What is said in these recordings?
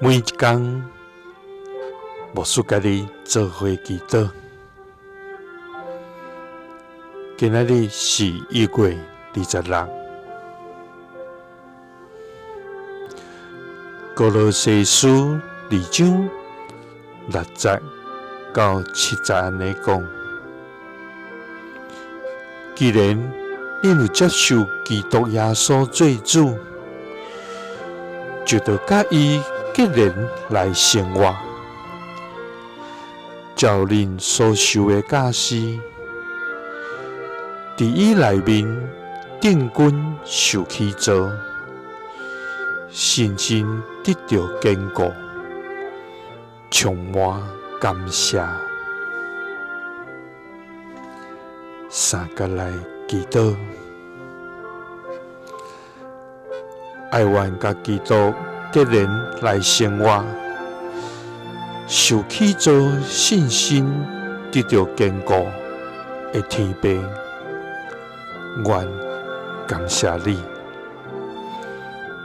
每一天，牧师家己做伙祈祷。今仔日是1月26，歌罗西书2章6节到7节安尼讲：既然你有接受基督耶稣做主，就着甲伊结连来生活，照恁所受的教示，伫伊内面定根受起造，信心得到坚固，充满感谢。三个来祈祷，爱愿甲基督结连来生活，受起造信心得到坚固的天父，愿感谢你，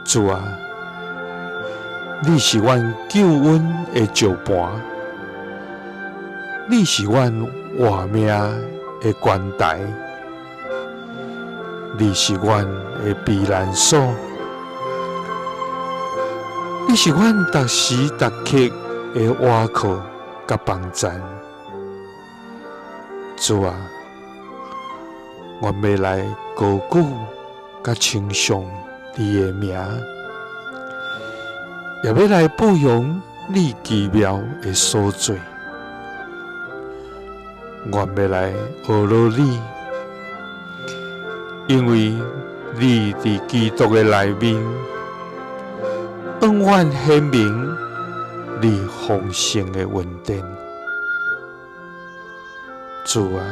主啊！你是阮救恩的石盘，你是阮活命的关台，你是阮的避难所，你是阮逐时逐刻的倚靠甲帮站。主啊！我要来高举甲称颂你的名，也要来保养你奇妙的所做。我要来学罗你，因为你伫基督的内面，永远显明你丰盛的恩典。主啊！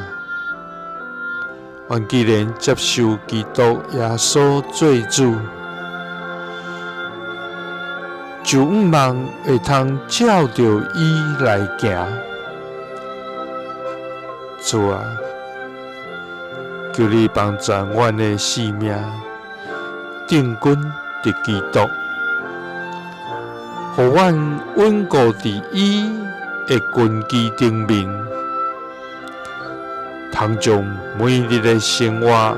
阮既然接受基督耶稣做主，就毋茫会通照着伊来行。主啊，求你帮助阮的性命，定根伫基督，互阮稳固伫伊的根基顶面。通将每日的生活、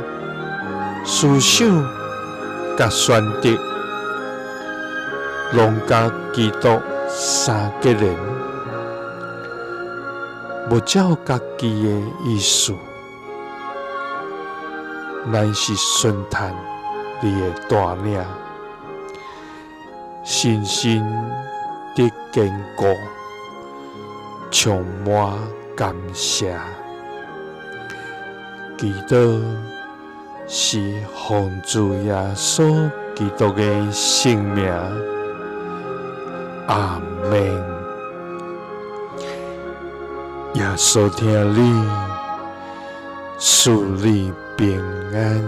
思想甲选择，拢甲基督相结连，无照家己的意思，乃是顺从你的带领，信心得坚固，充满感谢。基督是奉主耶稣基督的圣名，阿门。耶稣听你，赐你平安。